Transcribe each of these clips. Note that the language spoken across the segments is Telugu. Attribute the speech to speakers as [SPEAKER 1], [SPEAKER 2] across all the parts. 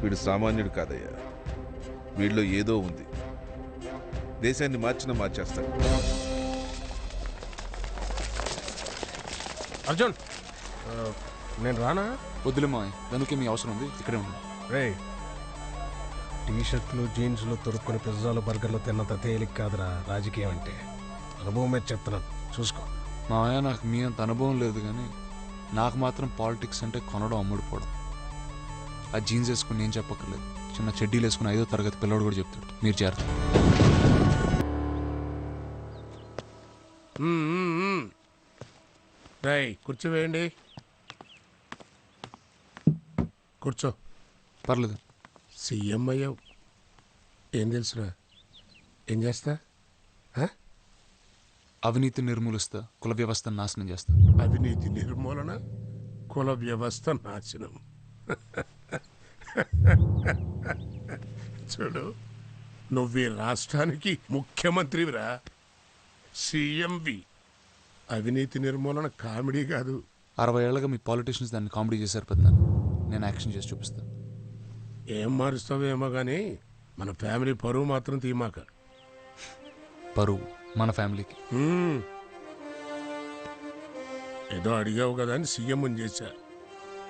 [SPEAKER 1] వీడు సామాన్యుడు కాదయ్యా. వీడిలో ఏదో ఉంది. దేశాన్ని మార్చేస్తాడు.
[SPEAKER 2] అర్జున్, నేను రానా?
[SPEAKER 3] వద్దులే మావయ్య, దానికి మీ అవసరం ఉంది, ఇక్కడే ఉంది.
[SPEAKER 2] రే, టీషర్ట్లు జీన్స్లు తొడుక్కుని పిజ్జాలు బర్గర్లు తిన్నంత తేలిక కాదురా రాజకీయం అంటే. అనుభవం మీద చెప్తున్నాను, చూసుకో.
[SPEAKER 3] మావయ్య, నాకు మీ అంత అనుభవం లేదు, కానీ నాకు మాత్రం పాలిటిక్స్ అంటే కొనడం అమ్ముడుపోవడం. ఆ జీన్స్ వేసుకుని నేను చెప్పక్కర్లేదు, చిన్న చెడ్డీలు వేసుకుని 5వ తరగతి పిల్లవాడు కూడా చెప్తాడు. మీరు చేరతారు.
[SPEAKER 2] రై, కూర్చోవేయండి. కూర్చో.
[SPEAKER 3] పర్లేదు.
[SPEAKER 2] సీఎం అయ్యావు, ఏం తెలుసురా? ఏం చేస్తా?
[SPEAKER 3] అవినీతి నిర్మూలిస్తా, కుల వ్యవస్థను నాశనం చేస్తా.
[SPEAKER 2] అవినీతి నిర్మూలన, కుల వ్యవస్థ నాశనం. చూడు, నువ్వు ఈ రాష్ట్రానికి ముఖ్యమంత్రివిరా, సీఎంవి. అవినీతి నిర్మూలన కామెడీ కాదు.
[SPEAKER 3] 60 ఏళ్ళగా మీ పాలిటీషియన్స్ దాన్ని కామెడీ చేశారు పెద్ద. నేను యాక్షన్ చేసి చూపిస్తా.
[SPEAKER 2] ఏం మారుస్తావేమో కానీ మన ఫ్యామిలీ పరువు మాత్రం తీమాక.
[SPEAKER 3] పరువు మన ఫ్యామిలీకి.
[SPEAKER 2] ఏదో అడిగావు కదా అని సీఎం చేశా.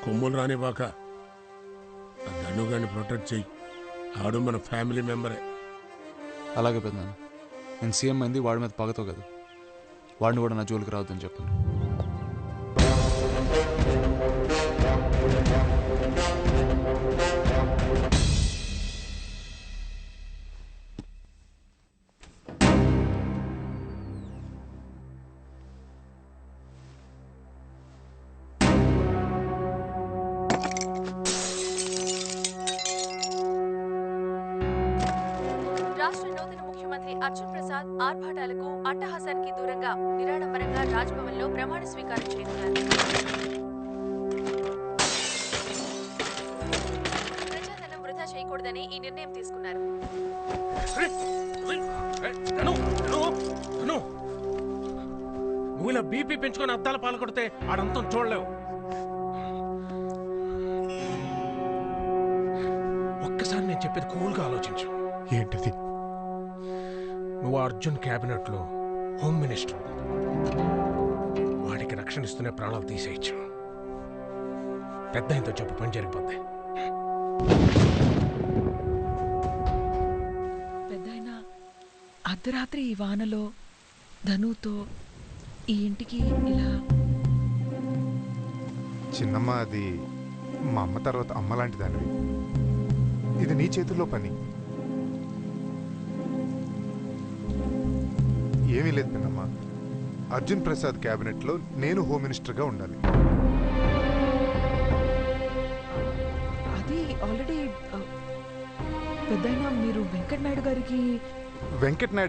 [SPEAKER 2] కొమ్ములు రానివ్వక ఆ ధనుగాన్ని ప్రొటెక్ట్ చెయ్యి. ఆడు మన ఫ్యామిలీ మెంబరే.
[SPEAKER 3] అలాగే పెద్ద. నేను సీఎం అయింది వాడి మీద పగతో కదా, వాడిని కూడా నా జోలికి రావద్దని చెప్పాను.
[SPEAKER 4] రాష్ట్ర నూతన ముఖ్యమంత్రి అర్జున్ ప్రసాద్ ఆర్భాటాలకు అట్టహాసానికి దూరంగా నిరాడంబరంగా రాజ్భవన్ లో ప్రమాణ స్వీకారం చేయనున్నారు. ప్రజాధనం వృధా చేయకూడదని ఈ నిర్ణయం తీసుకున్నారు.
[SPEAKER 2] నువ్వు ఇలా బీపీ పెంచుకొని అద్దాల పాలు కొడితే ఆడంతం చూడలేవు. ఒక్కసారి నేను చెప్పేది కూల్గా ఆలోచించు.
[SPEAKER 5] ఏంటిది?
[SPEAKER 2] నువ్వు అర్జున్ క్యాబినెట్ లో హోమ్ మినిస్టర్. వాడికి రక్షణ ఇస్తూనే ప్రాణాలు తీసేయచ్చు. పెద్ద ఇంత చెప్పు, పని జరిగిపోద్ది.
[SPEAKER 6] పెద్దాయన, అర్ధరాత్రి ఈ వానలో ధనుతో ఈ ఇంటికి ఇలా.
[SPEAKER 5] చిన్నమ్మ, అది మా అమ్మ తర్వాత అమ్మ లాంటి దానివి. ఇది నీ చేతుల్లో పని. ఏమీ లేదు పిన్నమ్మ, అర్జున్ ప్రసాద్ క్యాబినెట్లో నేను హోమ్ మినిస్టర్గా ఉండాలి.
[SPEAKER 6] అది ఆల్రెడీ పెద్దాయన, మీరు వెంకటనాయుడు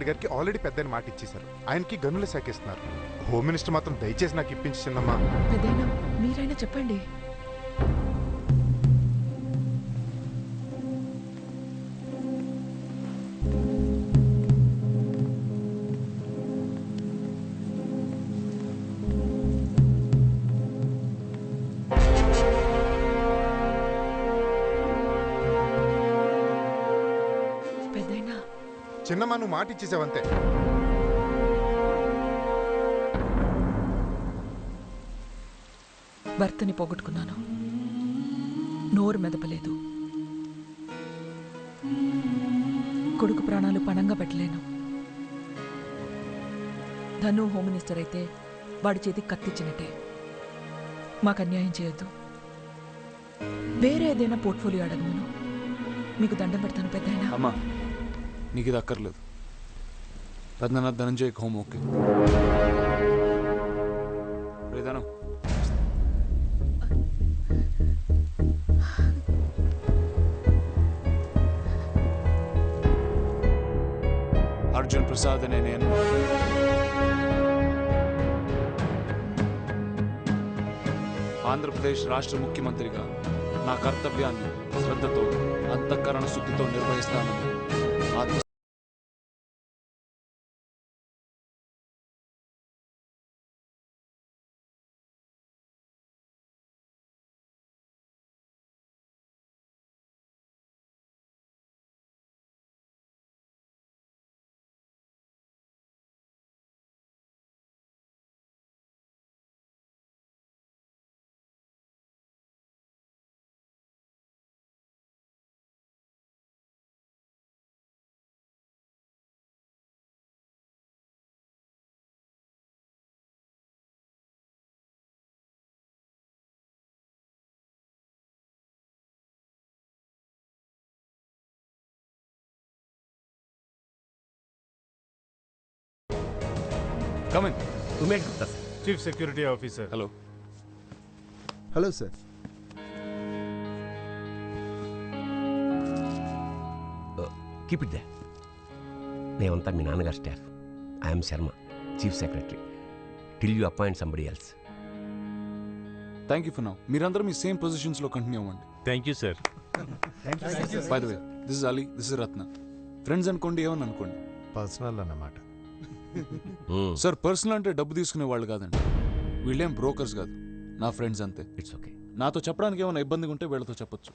[SPEAKER 6] గారికి
[SPEAKER 5] ఆల్రెడీ పెద్దని మాట ఇచ్చేశారు. ఆయనకి గనుల శాఖ ఇస్తున్నారు. హోమ్ మినిస్టర్ మాత్రం దయచేసి నాకు ఇప్పించి చిన్నమ్మ.
[SPEAKER 6] పెద్దాయన, మీరైనా చెప్పండి.
[SPEAKER 5] చిన్నమ్మ, నువ్వు మాట ఇచ్చేసావంతే.
[SPEAKER 6] భర్తని పోగొట్టుకున్నాను, నోరు మెదపలేదు, కొడుకు ప్రాణాలు పణంగా పెట్టలేను. ధను హోమ్ మినిస్టర్ అయితే వాడి చేతికి కత్తిచ్చినట్టే. మాకు అన్యాయం చేయొద్దు. వేరే ఏదైనా పోర్ట్ఫోలియో అడగమను, మీకు దండం పెడతాను పెద్దాయనా.
[SPEAKER 3] అమ్మా, నీకు ఇది అక్కర్లేదు. పెద్దనాన్న ధనంజయ్ హోమ్ ఓకే. ధనం, అర్జున్ ప్రసాద్ అనే నేను ఆంధ్రప్రదేశ్ రాష్ట్ర ముఖ్యమంత్రిగా నా కర్తవ్యాన్ని శ్రద్ధతో, అంతఃకరణ శుద్ధితో నిర్వహిస్తానని come in.
[SPEAKER 7] Umesh Gupta sir.
[SPEAKER 8] Chief security officer.
[SPEAKER 3] Hello.
[SPEAKER 9] Hello sir.
[SPEAKER 7] Keep it they. మేమంతా మీ నాన్నగారు staff. I'm Sharma, chief secretary. Till you appoint somebody else.
[SPEAKER 3] Thank you for now. మీరందరూ మీ సేమ్ పొజిషన్స్లో కంటిన్యూ అవ్వండి.
[SPEAKER 8] Thank you sir.
[SPEAKER 3] By the way, this is Ali, this is Ratna. Friends అనుకోండి, ఏమని అనుకోండి.
[SPEAKER 5] పర్సనల్ అన్నమాట.
[SPEAKER 3] సార్, పర్సనల్ అంటే డబ్బు తీసుకునే వాళ్ళు కాదండి. వీళ్ళేం బ్రోకర్స్ కాదు, నా ఫ్రెండ్స్ అంతే.
[SPEAKER 7] It's okay.
[SPEAKER 3] నాతో చెప్పడానికి ఏమైనా ఇబ్బందిగా ఉంటే వీళ్ళతో చెప్పొచ్చు.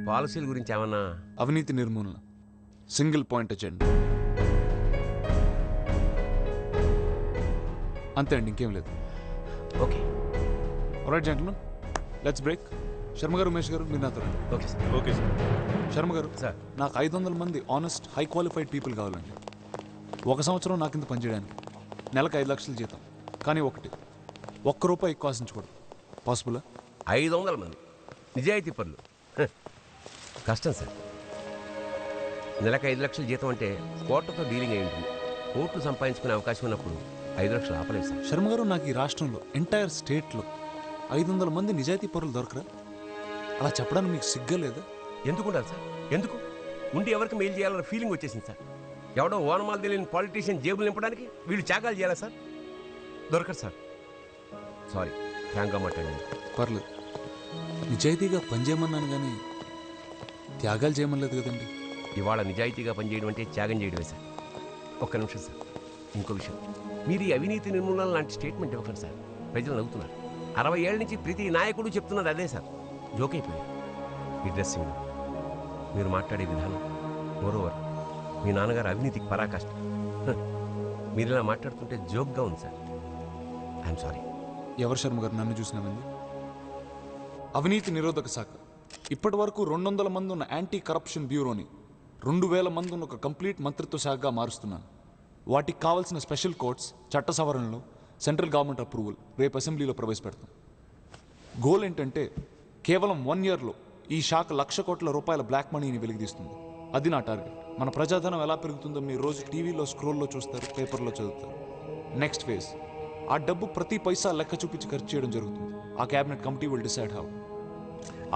[SPEAKER 7] పాలసీల గురించి ఏమన్నా?
[SPEAKER 3] అవినీతి నిర్మూలన, సింగిల్ పాయింట్ ఎజెండా, అంతే అండి, ఇంకేం లేదు.
[SPEAKER 7] Okay.
[SPEAKER 3] Alright gentlemen, let's break. Sharma గారు, ఉమేష్ గారు, మీరు నాతో రండి.
[SPEAKER 7] Okay sir.
[SPEAKER 8] Okay sir.
[SPEAKER 3] Sharma గారు,
[SPEAKER 7] సార్.
[SPEAKER 3] నాకు 500 మంది ఆనెస్ట్, హై క్వాలిఫైడ్ పీపుల్ కావాలండి. 1 సంవత్సరం నా కింద పనిచేయడానికి. నెలకు 5 లక్షలు జీతం. కానీ ఒక్క రూపాయి ఎక్కువ ఆశించకూడదు. పాసిబులా?
[SPEAKER 7] 500 మంది నిజాయితీ పనులు కష్టం సార్. నెలకు 5 లక్షల జీతం అంటే కోట్లతో డీలింగ్ అయి ఉంటుంది. కోట్లు సంపాదించుకునే అవకాశం ఉన్నప్పుడు 5 లక్షలు ఆపలేదు సార్.
[SPEAKER 3] శర్మ గారు, నాకు ఈ రాష్ట్రంలో, ఎంటైర్ స్టేట్లో 500 మంది నిజాయితీ పరులు దొరకరా? అలా చెప్పడానికి మీకు సిగ్గా లేదా?
[SPEAKER 7] ఎందుకు ఉండాలి సార్? ఎందుకు ఉండి ఎవరికి మెయిల్ చేయాలన్న ఫీలింగ్ వచ్చేసింది సార్. ఎవడో ఓనమాలు తెలియని పాలిటీషియన్ జేబులు నింపడానికి వీళ్ళు త్యాగాలు చేయాలా సార్? దొరకరు సార్. సారీ, ఫ్రాంక్గా మాట్లాడండి.
[SPEAKER 3] పర్లేదు, నిజాయితీగా పనిచేయమన్నాను కానీ త్యాగాలు చేయమనలేదు కదండి.
[SPEAKER 7] ఇవాళ నిజాయితీగా పనిచేయడం అంటే త్యాగం చేయడమే సార్. ఒక్క నిమిషం సార్, ఇంకో విషయం. మీరు ఈ అవినీతి నిర్మూలన లాంటి స్టేట్మెంట్ ఇవ్వకండి సార్. ప్రజలు నవ్వుతున్నారు. 60 ఏళ్ళ నుంచి ప్రతి నాయకుడు చెప్తున్నది అదే సార్. జోక్ అయిపోయింది. మీ డ్రెస్సింగ్, మీరు మాట్లాడే విధానం, మోరోవర్ మీ నాన్నగారు అవినీతికి పరాకాష్ట. మీరు ఇలా మాట్లాడుతుంటే జోక్గా ఉంది సార్. I'm sorry.
[SPEAKER 3] ఎవరు శర్మ గారు నన్ను చూసినామంది? అవినీతి నిరోధక శాఖ ఇప్పటి వరకు 200 మంది ఉన్న యాంటీ కరప్షన్ బ్యూరోని 2000 మంది ఉన్న ఒక కంప్లీట్ మంత్రిత్వ శాఖగా మారుస్తున్నాను. వాటికి కావాల్సిన స్పెషల్ కోర్ట్స్, చట్ట సవరణలు, సెంట్రల్ గవర్నమెంట్ అప్రూవల్ రేపు అసెంబ్లీలో ప్రవేశపెడతాం. గోల్ ఏంటంటే కేవలం 1 ఇయర్లో ఈ శాఖ 1,00,000 కోట్ల రూపాయల బ్లాక్ మనీని వెలికితీస్తుంది. అది నా టార్గెట్. మన ప్రజాధనం ఎలా పెరుగుతుందో మీరు రోజు టీవీలో, స్క్రోల్లో చూస్తారు, పేపర్లో చదువుతారు. నెక్స్ట్ ఫేజ్, ఆ డబ్బు ప్రతి పైసా లెక్క చూపించి ఖర్చు చేయడం జరుగుతుంది. ఆ cabinet committee will decide how.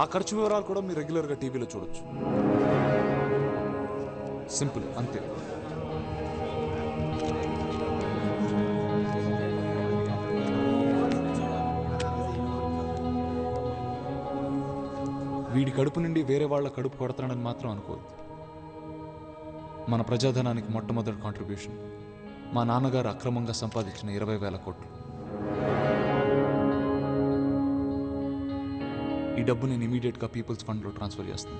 [SPEAKER 3] ఆ ఖర్చు వివరాలు కూడా మీరు రెగ్యులర్గా టీవీలో చూడొచ్చు. సింపుల్, అంతే. వీడి కడుపు నుండి వేరే వాళ్ళ కడుపు కొడతాడని మాత్రం అనుకోవద్దు. మన ప్రజాధనానికి మొట్టమొదటి కాంట్రిబ్యూషన్ మా నాన్నగారు అక్రమంగా సంపాదించిన 20,000 కోట్లు. ఈ డబ్బు నేను ఇమీడియట్గా పీపుల్స్ ఫండ్లో ట్రాన్స్ఫర్ చేస్తాను.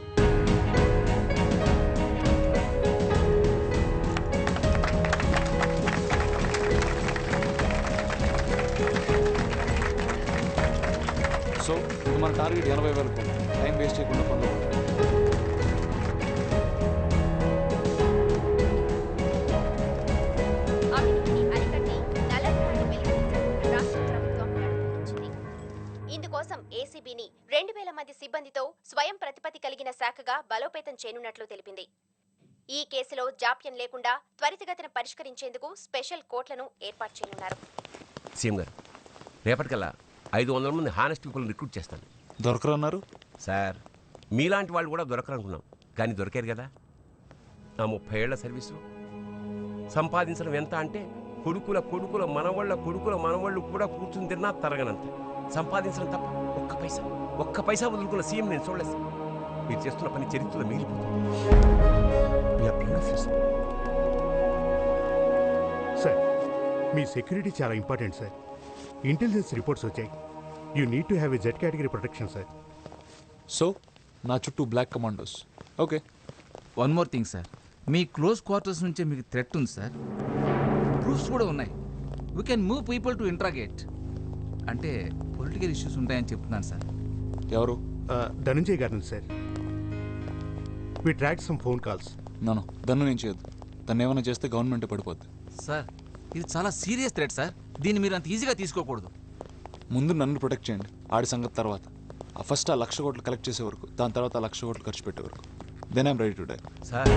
[SPEAKER 3] సో ఇది మన టార్గెట్ 80,000 కోట్లు. టైం వేస్ట్ చేయకుండా పనులు.
[SPEAKER 10] అవినీతిని అరికట్టి నల్లధనాన్ని వెలికితీసేందుకు రాష్ట్ర ప్రభుత్వం నడుంబిగించింది. ఇందుకోసం ఏసీబీని 2,000 మంది సిబ్బందితో స్వయం ప్రతిపత్తి కలిగిన శాఖగా బలోపేతం చేయనున్నట్లు తెలిపింది. ఈ కేసులో జాప్యం లేకుండా త్వరితగతిన పరిష్కరించేందుకు స్పెషల్ కోర్టులను ఏర్పాటు చేయనున్నారు.
[SPEAKER 7] సీఎం గారు, రేపటికల్లా 500 మంది హానెస్ట్ పీపుల్ రిక్రూట్ చేస్తాను.
[SPEAKER 3] దొరకరన్నారు
[SPEAKER 7] సార్. మీలాంటి వాళ్ళు కూడా దొరకరనుకున్నాం, కానీ దొరికారు కదా. నా 30 ఏళ్ల సర్వీసులో సంపాదించడం ఎంత అంటే కొడుకుల కొడుకుల మనవాళ్ళు కూడా కూర్చుని తిన్నా తరగనంత సంపాదించడం తప్ప ఒక్క పైసా వదులుకున్న సీఎం నేను చూడలేదు. మీరు చేస్తున్న పని చరిత్రలో మిగిలిపోతుంది.
[SPEAKER 8] సార్, మీ సెక్యూరిటీ చాలా ఇంపార్టెంట్ సార్. ఇంటెలిజెన్స్ రిపోర్ట్స్ వచ్చాయి. You need to have a Z category protection sir.
[SPEAKER 3] So నా చుట్టూ black commandos. Okay,
[SPEAKER 11] one more thing sir, మీ క్లోజ్ క్వార్టర్స్ నుంచే మీకు థ్రెట్ ఉంది సార్. ప్రూఫ్స్ కూడా ఉన్నాయి. We can move people to interrogate. అంటే పొలిటికల్ ఇష్యూస్ ఉంటాయని చెప్తున్నాను సార్.
[SPEAKER 3] ఎవరు?
[SPEAKER 8] ధనంజయ్ గారిని sir. We track some phone calls.
[SPEAKER 3] నన్ను దన్ను నేను చేయొద్దు. తను ఏమైనా చేస్తే గవర్నమెంట్ పడిపోద్ది.
[SPEAKER 11] సార్, ఇది చాలా సీరియస్ థ్రెట్ సార్. దీన్ని మీరు అంత ఈజీగా తీసుకోకూడదు.
[SPEAKER 3] ముందు నన్ను ప్రొటెక్ట్ చేయండి, ఆడి సంగతి తర్వాత. ఫస్ట్ ఆ 1,00,000 కోట్లు కలెక్ట్ చేసే వరకు, దాని తర్వాత 1,00,000 కోట్లు ఖర్చు పెట్టే వరకు. Then I'm ready to die.
[SPEAKER 7] Sir